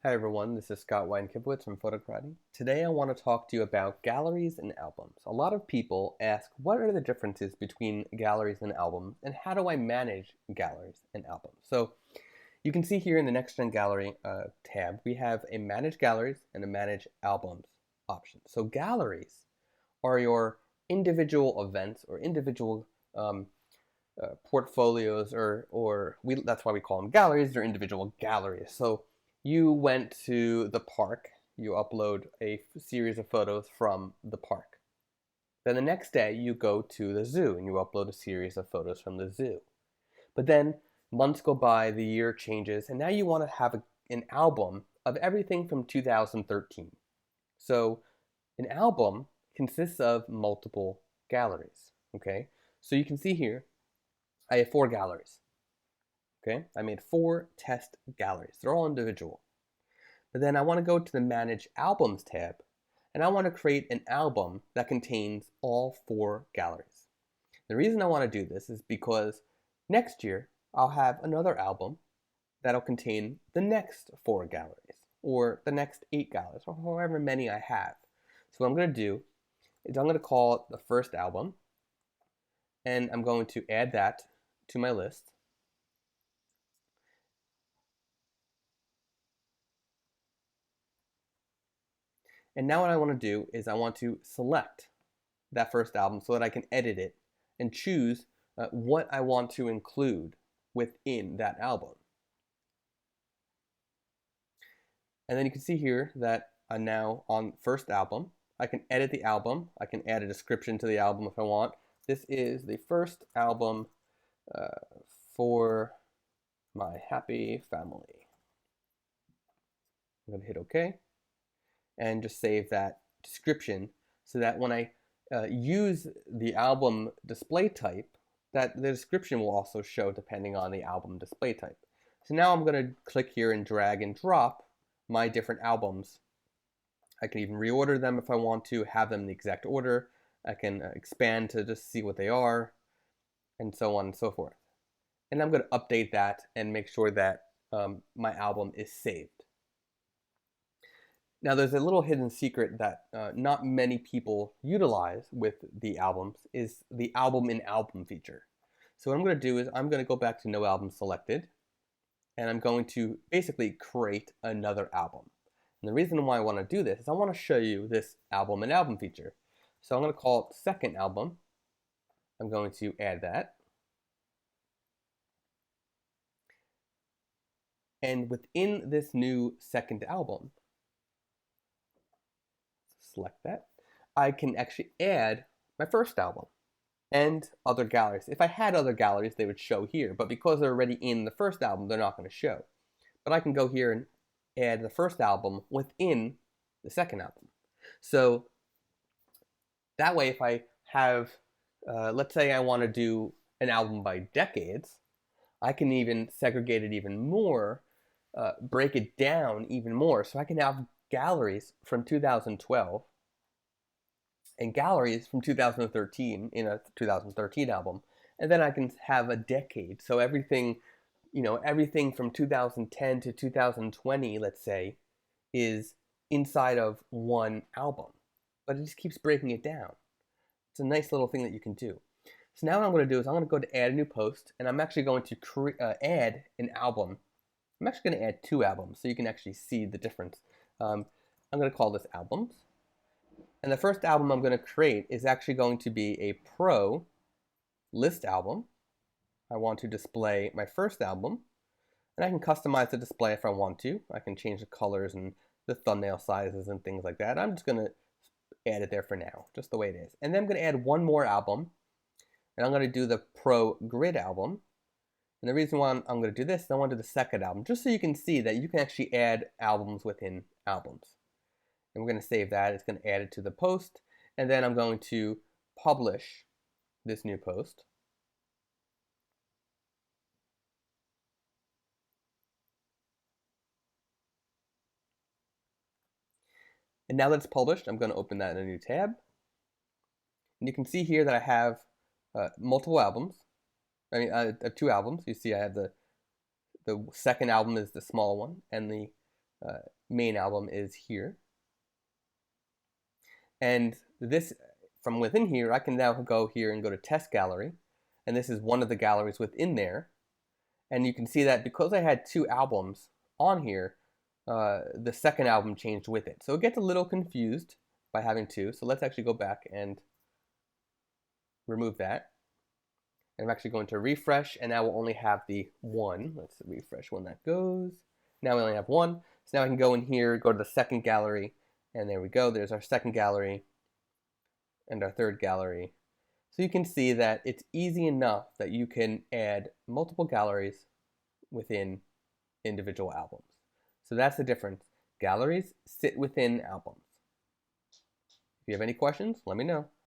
Hi everyone, this is Scott Weinkiewicz from Photocraty. Today I want to talk to you about galleries and albums. A lot of people ask what are the differences between galleries and albums and how do I manage galleries and albums. So you can see here in the NextGEN Gallery tab we have a Manage Galleries and a Manage Albums option. So galleries are your individual events or individual portfolios that's why we call them galleries. They're individual galleries. So you went to the park, you upload a series of photos from the park. Then the next day you go to the zoo and you upload a series of photos from the zoo. But then months go by, the year changes, and now you want to have an album of everything from 2013. So an album consists of multiple galleries, okay? So you can see here I have 4 galleries. Okay, I made 4 test galleries. They're all individual. But then I want to go to the Manage Albums tab, and I want to create an album that contains all 4 galleries. The reason I want to do this is because next year I'll have another album that'll contain the next 4 galleries, or the next 8 galleries, or however many I have. So what I'm going to do is I'm going to call it the first album, and I'm going to add that to my list. And now what I want to do is I want to select that first album so that I can edit it and choose what I want to include within that album. And then you can see here that I'm now on first album. I can edit the album. I can add a description to the album if I want. This is the first album for my happy family. I'm going to hit OK and just save that description so that when I use the album display type, that the description will also show depending on the album display type. So now I'm going to click here and drag and drop my different albums. I can even reorder them if I want to, have them in the exact order. I can expand to just see what they are, and so on and so forth. And I'm going to update that and make sure that my album is saved. Now there's a little hidden secret that not many people utilize with the albums is the album in album feature. So what I'm going to do is I'm going to go back to no album selected, and I'm going to basically create another album. And the reason why I want to do this is I want to show you this album in album feature. So I'm going to call it second album. I'm going to add that. And within this new second album, select that, I can actually add my first album and other galleries. If I had other galleries, they would show here, but because they're already in the first album, they're not going to show. But I can go here and add the first album within the second album. So that way, if I have, let's say I want to do an album by decades, I can even segregate it even more, break it down even more. So I can have galleries from 2012 and galleries from 2013 in a 2013 album, and then I can have a decade. So everything, everything from 2010 to 2020, let's say, is inside of one album, but it just keeps breaking it down. It's a nice little thing that you can do. So now what I'm going to do is I'm going to go to add a new post, and I'm actually going to add an album. I'm actually going to add 2 albums so you can actually see the difference. I'm going to call this albums. And the first album I'm going to create is actually going to be a pro list album. I want to display my first album. And I can customize the display if I want to. I can change the colors and the thumbnail sizes and things like that. I'm just going to add it there for now, just the way it is. And then I'm going to add one more album. And I'm going to do the pro grid album. And the reason why I'm going to do this is I want to do the second album, just so you can see that you can actually add albums within albums. And we're going to save that. It's going to add it to the post. And then I'm going to publish this new post. And now that it's published, I'm going to open that in a new tab. And you can see here that I have multiple albums. I mean, 2 albums. You see I have the second album is the small one, and the main album is here. And this, from within here, I can now go here and go to Test Gallery. And this is one of the galleries within there. And you can see that because I had 2 albums on here, the second album changed with it. So it gets a little confused by having 2. So let's actually go back and remove that. And I'm actually going to refresh, and now we'll only have the 1. Let's refresh when that goes. Now we only have 1. So now I can go in here, go to the second gallery, and there we go. There's our second gallery and our third gallery. So you can see that it's easy enough that you can add multiple galleries within individual albums. So that's the difference. Galleries sit within albums. If you have any questions, let me know.